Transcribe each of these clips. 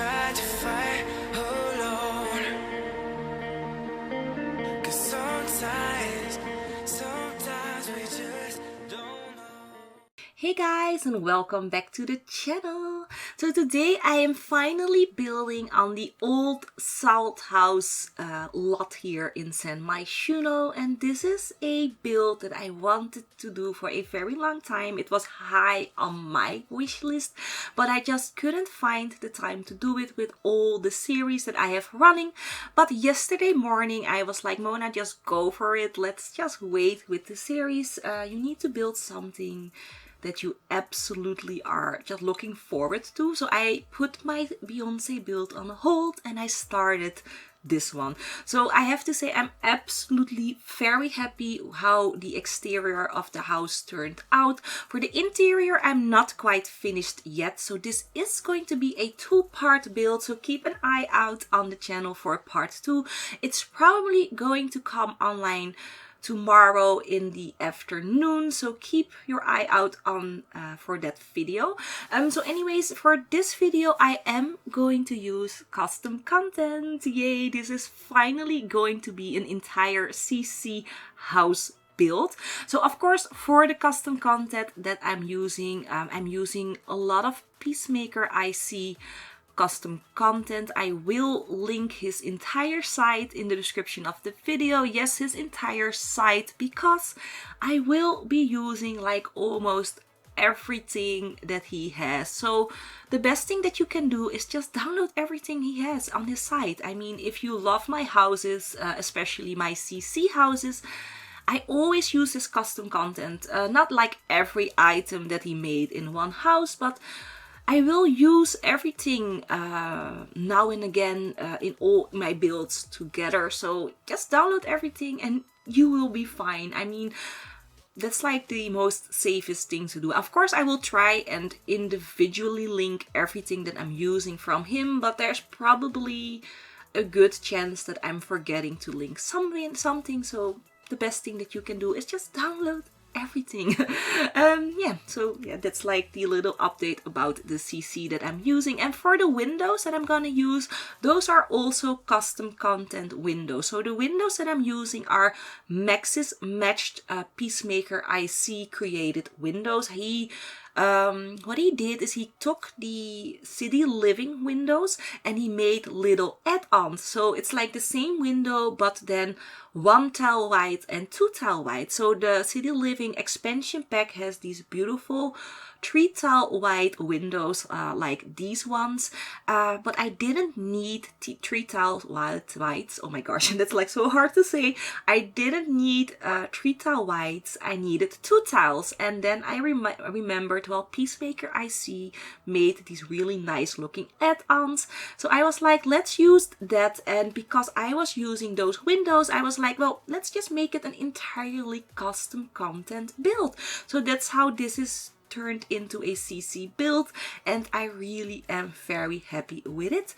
try to fight alone. 'Cause sometimes we just don't know. Hey guys, and welcome back to the channel. So today I am finally building on the old salt house lot here in San Myshuno, and this is a build that I wanted to do for a very long time. It was high on my wish list, but I just couldn't find the time to do it with all the series that I have running. But yesterday morning I was like, Mona, just go for it. Let's just wait with the series. You need to build something that you absolutely are just looking forward to. So I put my Beyonce build on hold and I started this one. So I have to say I'm absolutely very happy how the exterior of the house turned out. For the interior, I'm not quite finished yet. So this is going to be a two-part build. So keep an eye out on the channel for part 2. It's probably going to come online tomorrow in the afternoon, so keep your eye out on for that video. So anyways, for this video I am going to use custom content. Yay, this is finally going to be an entire CC house build. So of course, for the custom content that I'm using a lot of Peacemaker IC custom content. I will link his entire site in the description of the video. Yes, his entire site, because I will be using like almost everything that he has. So the best thing that you can do is just download everything he has on his site. I mean, if you love my houses, especially my CC houses, I always use his custom content. Not like every item that he made in one house, but I will use everything now and again in all my builds together. So just download everything and you will be fine. I mean, that's like the most safest thing to do. Of course, I will try and individually link everything that I'm using from him, but there's probably a good chance that I'm forgetting to link something. So the best thing that you can do is just download everything. Yeah, that's like the little update about the CC that I'm using. And for the windows that I'm gonna use, those are also custom content windows. So the windows that I'm using are Maxis matched Peacemaker IC created windows. What he did is he took the city living windows and he made little add-ons. So it's like the same window, but then 1 tile wide and 2 tile wide. So the city living expansion pack has these beautiful 3 tile wide windows like these ones, but I didn't need 3 tile wides. Oh my gosh, that's like so hard to say. I didn't need 3 tile wides. I needed 2 tiles, and then I remembered, well, Peacemaker IC made these really nice looking add-ons, so I was like, let's use that. And because I was using those windows, I was like, well, let's just make it an entirely custom content build. So that's how this is turned into a CC build, and I really am very happy with it.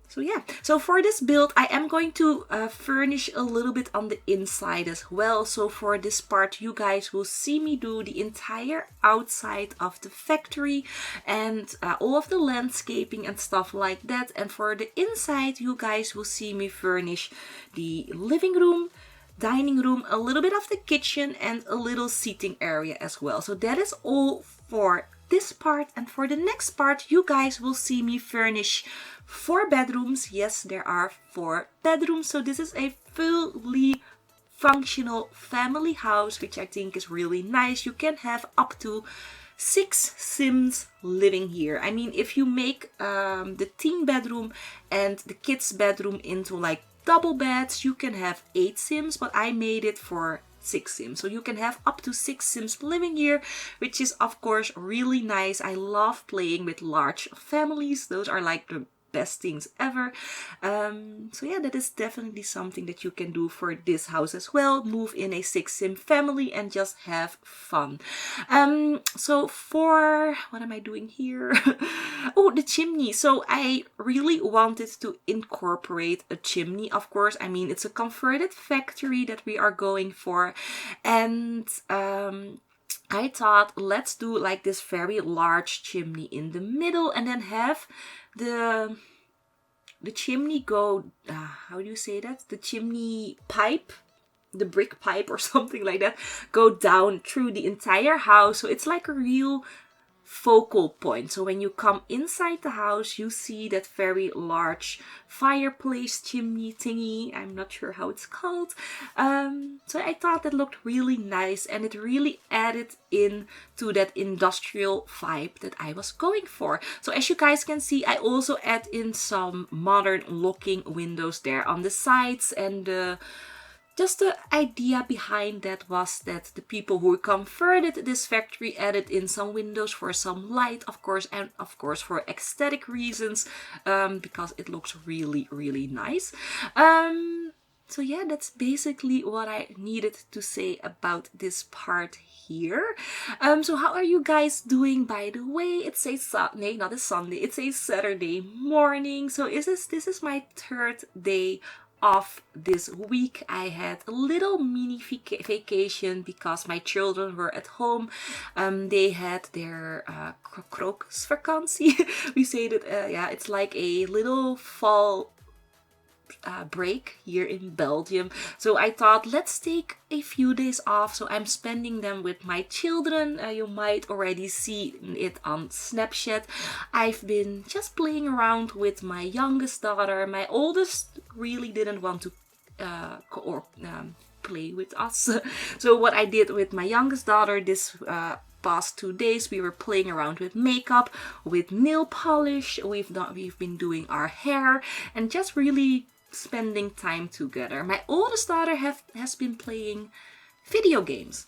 So yeah, so for this build I am going to furnish a little bit on the inside as well. So for this part you guys will see me do the entire outside of the factory and all of the landscaping and stuff like that. And for the inside you guys will see me furnish the living room, dining room, a little bit of the kitchen, and a little seating area as well. So that is all for this part. And for the next part you guys will see me furnish 4 bedrooms. Yes, there are 4 bedrooms. So this is a fully functional family house, which I think is really nice. You can have up to 6 Sims living here. I mean, if you make the teen bedroom and the kids bedroom into like double beds, you can have 8 Sims, but I made it for 6 Sims. So you can have up to 6 Sims living here, which is of course really nice. I love playing with large families. Those are like the best things ever. So yeah, that is definitely something that you can do for this house as well. Move in a 6 sim family and just have fun. So for what am I doing here? Oh, the chimney. So I really wanted to incorporate a chimney, of course. I mean, it's a converted factory that we are going for, and I thought, let's do like this very large chimney in the middle, and then have the chimney go, how do you say that? The chimney pipe, the brick pipe or something like that, go down through the entire house. So it's like a real focal point. So when you come inside the house, you see that very large fireplace chimney thingy. I'm not sure how it's called. So I thought that looked really nice, and it really added in to that industrial vibe that I was going for. So as you guys can see, I also add in some modern looking windows there on the sides, and just the idea behind that was that the people who converted this factory added in some windows for some light, of course, and of course for aesthetic reasons, because it looks really, really nice. So yeah, that's basically what I needed to say about this part here. So how are you guys doing, by the way? It's a Sunday, not a Sunday, it's a Saturday morning. So this is my third day off this week. I had a little mini vacation because my children were at home. They had their krokusvakantie. We say that, yeah, it's like a little fall break here in Belgium. So I thought, let's take a few days off. So I'm spending them with my children. You might already see it on Snapchat. I've been just playing around with my youngest daughter. My oldest really didn't want to play with us. So what I did with my youngest daughter this past 2 days, we were playing around with makeup, with nail polish. We've been doing our hair, and just really spending time together. My oldest daughter has been playing video games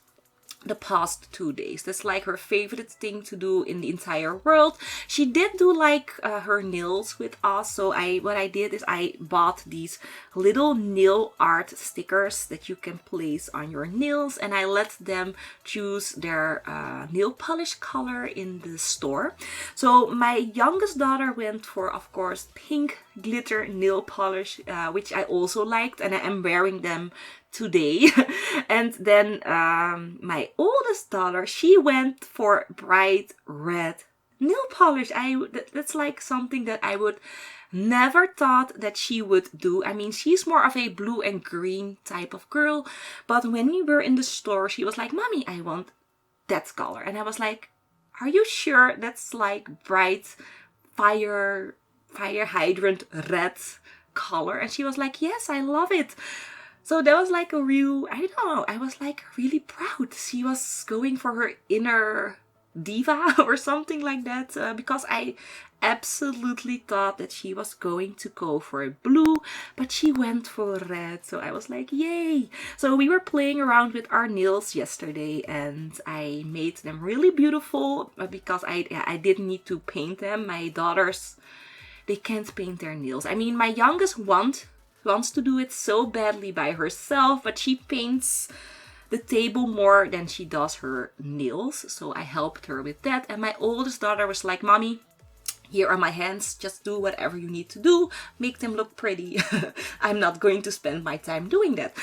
the past 2 days. That's like her favorite thing to do in the entire world. She did do like her nails with us. So what I did is I bought these little nail art stickers that you can place on your nails, and I let them choose their nail polish color in the store. So my youngest daughter went for, of course, pink glitter nail polish, which I also liked, and I am wearing them today. And then my oldest daughter, she went for bright red nail polish. That's like something that I would never thought that she would do. I mean, she's more of a blue and green type of girl, but when we were in the store, she was like, "Mommy, I want that color." And I was like, "Are you sure that's like bright fire hydrant red color?" And she was like, "Yes, I love it." So that was like a real, I don't know, I was like really proud. She was going for her inner diva or something like that, because I absolutely thought that she was going to go for blue, but she went for red. So I was like, yay. So we were playing around with our nails yesterday, and I made them really beautiful because I didn't need to paint them. My daughters, they can't paint their nails. I mean, my youngest wants to do it so badly by herself, but she paints the table more than she does her nails. So I helped her with that. And my oldest daughter was like, "Mommy, here are my hands, just do whatever you need to do, make them look pretty." I'm not going to spend my time doing that.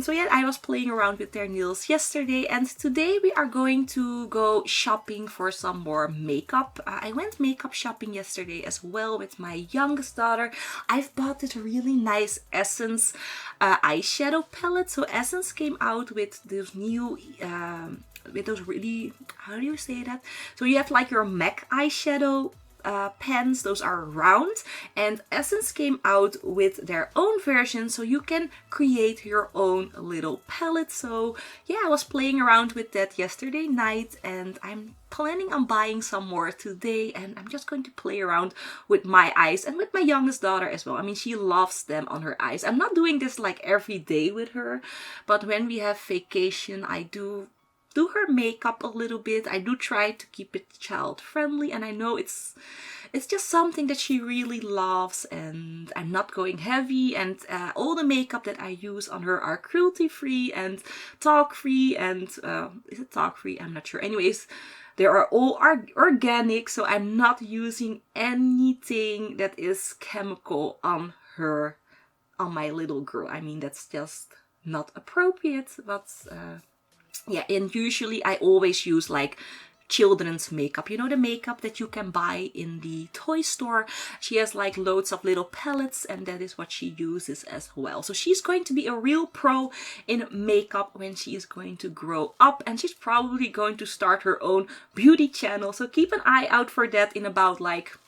So yeah, I was playing around with their nails yesterday, and today we are going to go shopping for some more makeup. I went makeup shopping yesterday as well with my youngest daughter. I've bought this really nice Essence eyeshadow palette. So Essence came out with those new with those really, how do you say that? So you have like your MAC eyeshadow pens, those are round, and Essence came out with their own version, so you can create your own little palette. So yeah, I was playing around with that yesterday night, and I'm planning on buying some more today, and I'm just going to play around with my eyes and with my youngest daughter as well. I mean, she loves them on her eyes. I'm not doing this like every day with her, but when we have vacation, I do her makeup a little bit. I do try to keep it child friendly, and I know it's just something that she really loves, and I'm not going heavy, and all the makeup that I use on her are cruelty free and talc free, and is it talc free? I'm not sure. Anyways, they are all organic, so I'm not using anything that is chemical on my little girl. I mean, that's just not appropriate, but Yeah, and usually I always use like children's makeup, you know, the makeup that you can buy in the toy store. She has like loads of little palettes, and that is what she uses as well. So she's going to be a real pro in makeup when she is going to grow up, and she's probably going to start her own beauty channel. So keep an eye out for that in about like,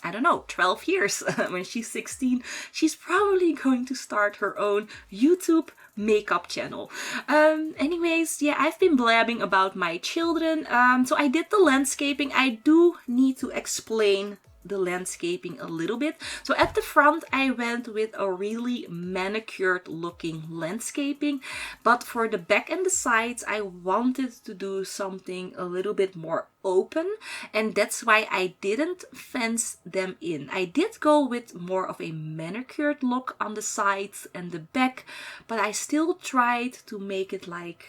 I don't know, 12 years. When she's 16, she's probably going to start her own YouTube makeup channel. Anyways, yeah, I've been blabbing about my children. So I did the landscaping. I do need to explain the landscaping a little bit. So at the front, I went with a really manicured looking landscaping, but for the back and the sides, I wanted to do something a little bit more open, and that's why I didn't fence them in. I did go with more of a manicured look on the sides and the back, but I still tried to make it like,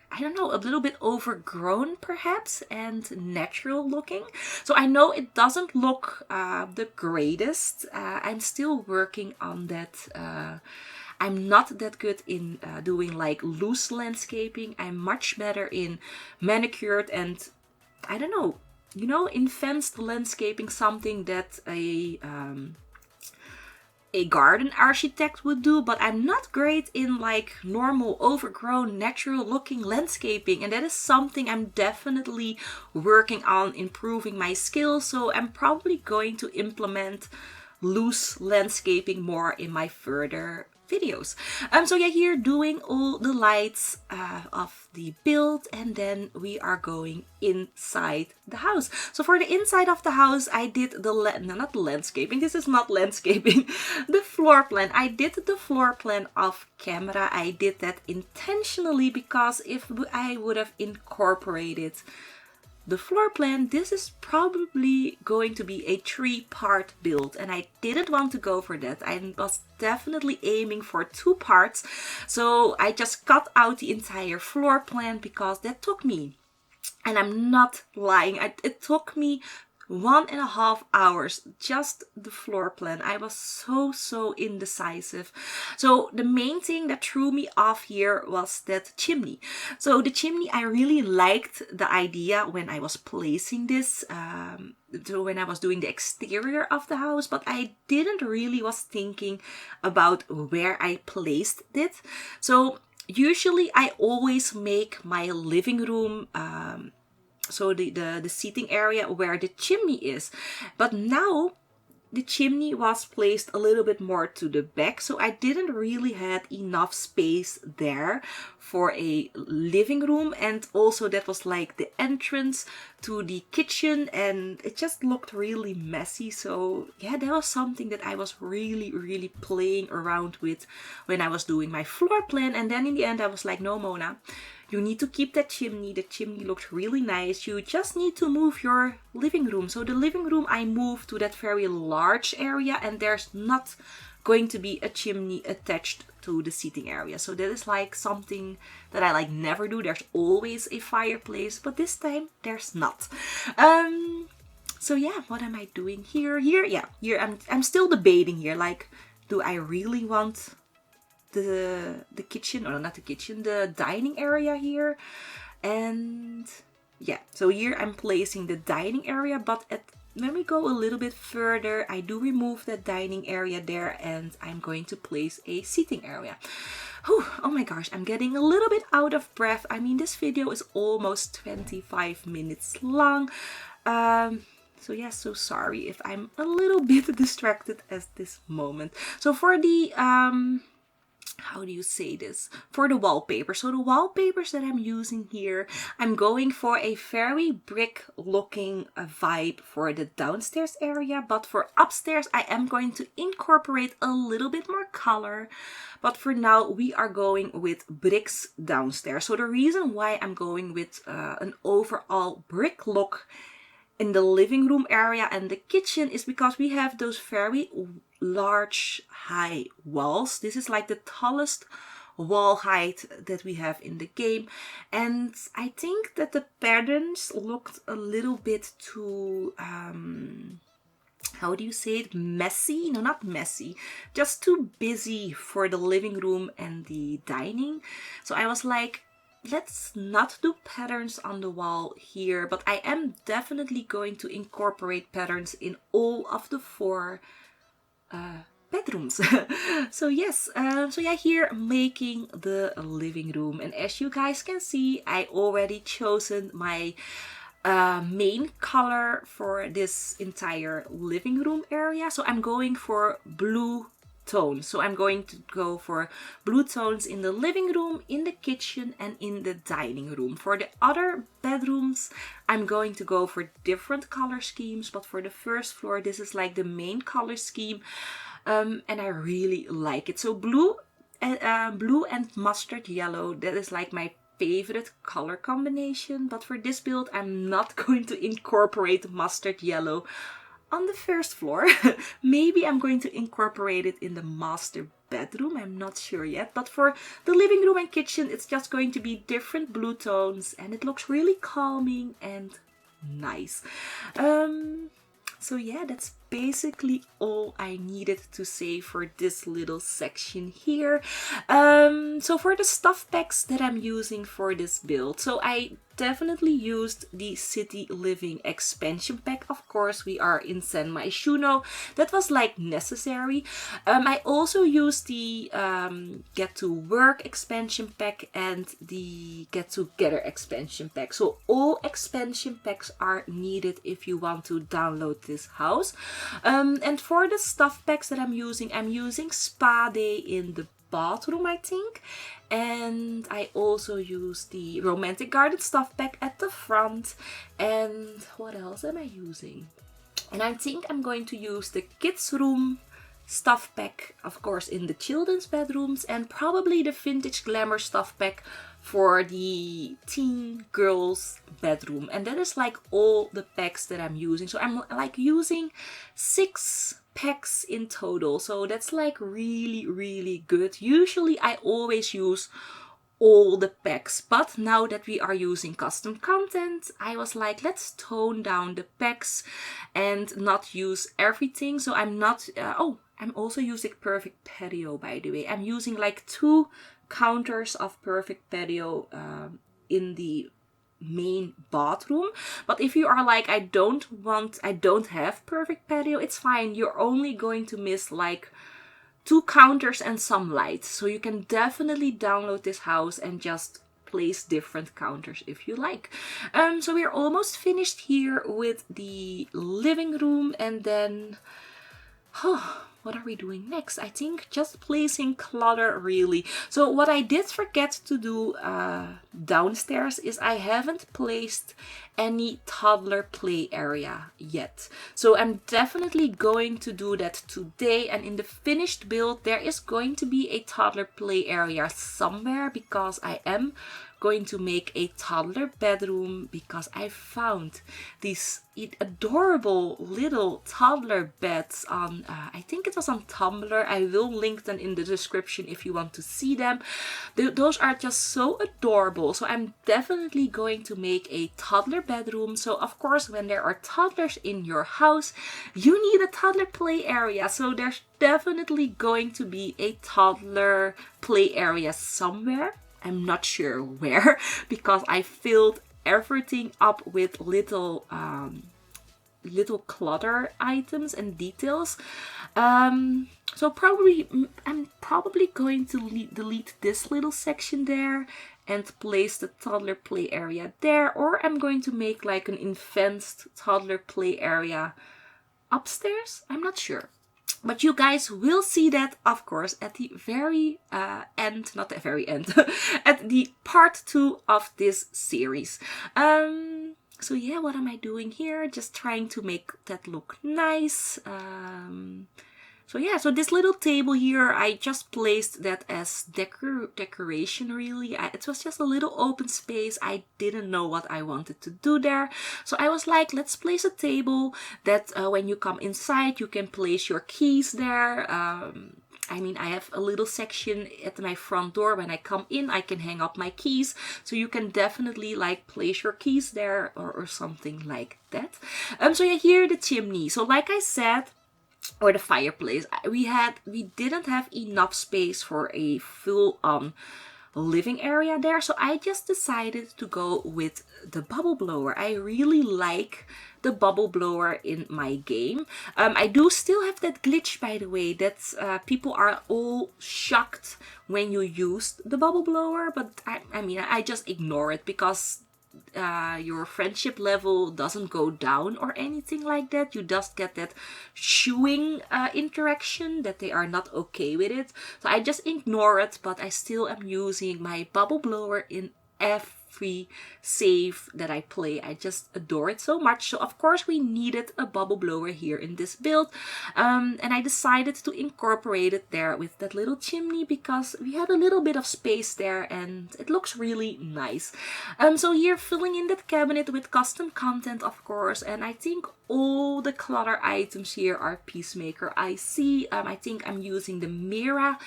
I don't know, a little bit overgrown perhaps and natural looking. So I know it doesn't look the greatest. I'm still working on that. I'm not that good in doing like loose landscaping. I'm much better in manicured and, I don't know, you know, in fenced landscaping, something that a garden architect would do, but I'm not great in like normal overgrown natural looking landscaping, and that is something I'm definitely working on improving my skills. So I'm probably going to implement loose landscaping more in my further videos. So yeah, here doing all the lights of the build, and then we are going inside the house. So for the inside of the house, I did the not landscaping, this is not landscaping, the floor plan. I did the floor plan off camera. I did that intentionally because if I would have incorporated the floor plan, this is probably going to be a 3-part build, and I didn't want to go for that. I was definitely aiming for 2 parts, so I just cut out the entire floor plan because that took me, and I'm not lying, it took me 1.5 hours, just the floor plan. I was so indecisive. So the main thing that threw me off here was that chimney. So the chimney, I really liked the idea when I was placing this, so when I was doing the exterior of the house, but I didn't really was thinking about where I placed it. So usually I always make my living room so the seating area where the chimney is, but now the chimney was placed a little bit more to the back, so I didn't really have enough space there for a living room, and also that was like the entrance to the kitchen, and it just looked really messy. So yeah, that was something that I was really playing around with when I was doing my floor plan, and then in the end I was like, no, Mona, you need to keep that chimney. The chimney looked really nice. You just need to move your living room. So the living room, I moved to that very large area, and there's not going to be a chimney attached to the seating area. So that is like something that I like never do. There's always a fireplace, but this time there's not. So yeah, what am I doing here? Here I'm still debating here. Like, do I really want the kitchen, or not the kitchen, the dining area here? And yeah, so here I'm placing the dining area, but when we go a little bit further, I do remove that dining area there, and I'm going to place a seating area. Whew, oh my gosh, I'm getting a little bit out of breath. I mean, this video is almost 25 minutes long. So yeah, so sorry if I'm a little bit distracted at this moment. So for the how do you say this? For the wallpaper. So the wallpapers that I'm using here, I'm going for a very brick looking vibe for the downstairs area, but for upstairs I am going to incorporate a little bit more color. But for now we are going with bricks downstairs. So the reason why I'm going with an overall brick look in the living room area and the kitchen is because we have those very large high walls. This is like the tallest wall height that we have in the game, and I think that the patterns looked a little bit too how do you say it, messy? No, not messy, just too busy for the living room and the dining. So I was like, let's not do patterns on the wall here, but I am definitely going to incorporate patterns in all of the 4 bedrooms. So yes, so yeah, here making the living room, and as you guys can see, I already chosen my main color for this entire living room area. So I'm going for blue tones. So I'm going to go for blue tones in the living room, in the kitchen, and in the dining room. For the other bedrooms, I'm going to go for different color schemes, but for the first floor, this is like the main color scheme, and I really like it. So blue and mustard yellow, that is like my favorite color combination, but for this build I'm not going to incorporate mustard yellow on the first floor. Maybe I'm going to incorporate it in the master bedroom, I'm not sure yet, but for the living room and kitchen it's just going to be different blue tones, and it looks really calming and nice. So yeah, that's basically all I needed to say for this little section here. So for the stuff packs that I'm using for this build, so I definitely used the City Living expansion pack. Of course, we are in San Myshuno. That was like necessary. I also used the Get to Work expansion pack and the Get Together expansion pack. So all expansion packs are needed if you want to download this house. And for the stuff packs that I'm using Spa Day in the bathroom, I think, and I also use the Romantic Garden stuff pack at the front. And what else am I using? And I think I'm going to use the kids room stuff pack, of course, in the children's bedrooms, and probably the Vintage Glamour stuff pack for the teen girls bedroom. And that is like all the packs that I'm using. So I'm like using 6 packs in total, so that's like really good. Usually I always use all the packs, but now that we are using custom content, I was like, let's tone down the packs and not use everything. So I'm not I'm also using Perfect Patio, by the way. I'm using like 2 counters of Perfect Patio in the main bathroom. But if you are like, I don't have Perfect Patio, it's fine. You're only going to miss like 2 counters and some lights. So you can definitely download this house and just place different counters if you like. So we're almost finished here with the living room, and then what are we doing next? I think just placing clutter, really. So what I did forget to do downstairs is I haven't placed any toddler play area yet. So I'm definitely going to do that today, and in the finished build there is going to be a toddler play area somewhere, because I am going to make a toddler bedroom, because I found these adorable little toddler beds on I think it was on Tumblr. I will link them in the description if you want to see them. Those are just so adorable. So I'm definitely going to make a toddler bedroom. So of course, when there are toddlers in your house, you need a toddler play area. So there's definitely going to be a toddler play area somewhere. I'm not sure where, because I filled everything up with little clutter items and details. So I'm probably going to delete this little section there and place the toddler play area there, or I'm going to make like an advanced toddler play area upstairs. I'm not sure. But you guys will see that, of course, at the very end, not the very end, at the part 2 of this series. So yeah, what am I doing here? Just trying to make that look nice. So yeah, so this little table here, I just placed that as decoration, really. It was just a little open space. I didn't know what I wanted to do there. So I was like, let's place a table that when you come inside, you can place your keys there. I mean, I have a little section at my front door. When I come in, I can hang up my keys. So you can definitely like place your keys there or something like that. So yeah, here the chimney. So like I said, or the fireplace, we didn't have enough space for a full-on living area there. So I just decided to go with the bubble blower. I really like the bubble blower in my game. I do still have that glitch, by the way, that people are all shocked when you use the bubble blower, but I mean, I just ignore it because your friendship level doesn't go down or anything like that. You just get that shooing interaction that they are not okay with it. So I just ignore it, but I still am using my bubble blower in every save that I play. I just adore it so much. So of course we needed a bubble blower here in this build, and I decided to incorporate it there with that little chimney because we had a little bit of space there and it looks really nice. So here filling in that cabinet with custom content, of course, and I think all the clutter items here are Peacemaker IC. I think I'm using the Mira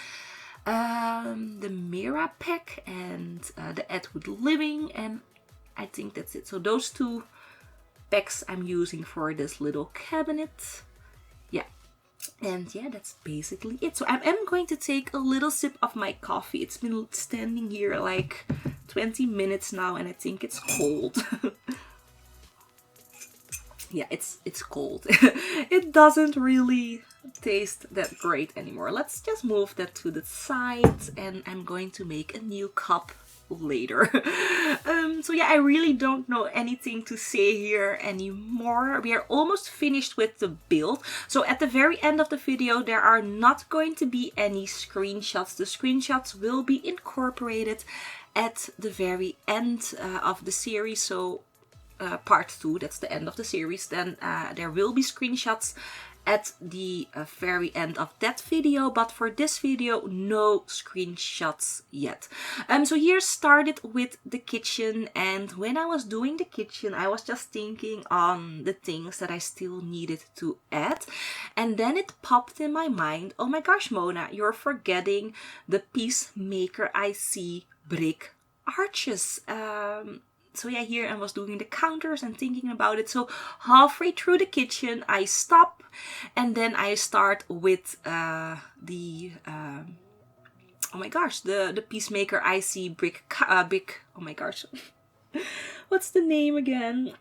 pack and the Edwood Living, and I think that's it. So those two packs I'm using for this little cabinet. Yeah, and yeah, that's basically it. So I am going to take a little sip of my coffee. It's been standing here like 20 minutes now and I think it's cold. Yeah, it's cold. It doesn't really taste that great anymore. Let's just move that to the side and I'm going to make a new cup later. So yeah, I really don't know anything to say here anymore. We are almost finished with the build. So at the very end of the video, there are not going to be any screenshots. The screenshots will be incorporated at the very end of the series. So part 2, that's the end of the series, then there will be screenshots at the very end of that video, but for this video no screenshots yet. So here started with the kitchen, and when I was doing the kitchen I was just thinking on the things that I still needed to add, and then it popped in my mind, oh my gosh Mona, you're forgetting the Peacemaker IC brick arches. So yeah, here I was doing the counters and thinking about it. So halfway through the kitchen, I stop and then I start with oh my gosh, the Peacemaker IC brick, oh my gosh, what's the name again?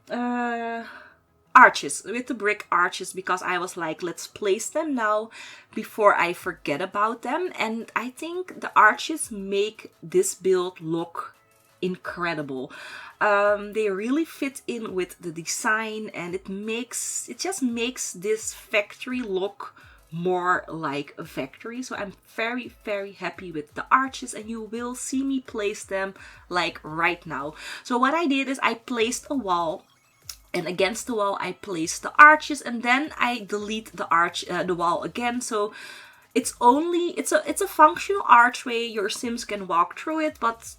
Arches, with the brick arches, because I was like, let's place them now before I forget about them. And I think the arches make this build look incredible. They really fit in with the design and it just makes this factory look more like a factory. So I'm very, very happy with the arches and you will see me place them like right now. So what I did is I placed a wall, and against the wall I placed the arches, and then I delete the wall again. So it's a functional archway. Your Sims can walk through it, but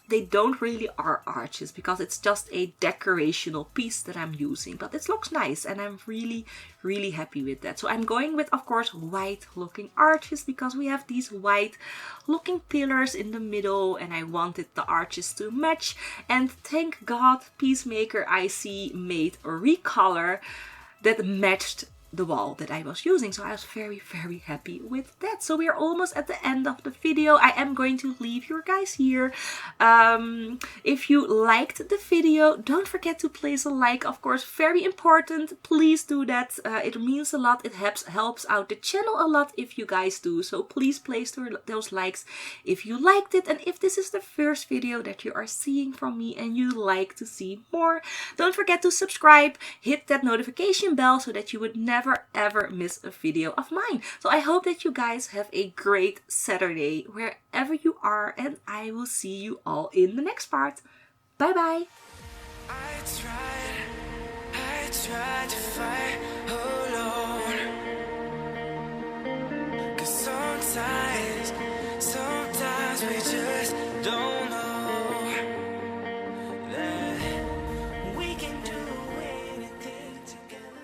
they don't really are arches because it's just a decorational piece that I'm using, but it looks nice and I'm really, really happy with that. So I'm going with, of course, white looking arches because we have these white looking pillars in the middle and I wanted the arches to match, and thank God Peacemaker IC made a recolor that matched the wall that I was using. So I was very, very happy with that. So we are almost at the end of the video. I am going to leave you guys here. If you liked the video, don't forget to place a like, of course, very important. Please do that. It means a lot. It helps out the channel a lot if you guys do. So please place those likes if you liked it. And if this is the first video that you are seeing from me and you like to see more, don't forget to subscribe, hit that notification bell so that you would never ever miss a video of mine. So I hope that you guys have a great Saturday wherever you are, and I will see you all in the next part. Bye bye. I tried to fight alone. 'Cause sometimes we just don't know that we can do anything together.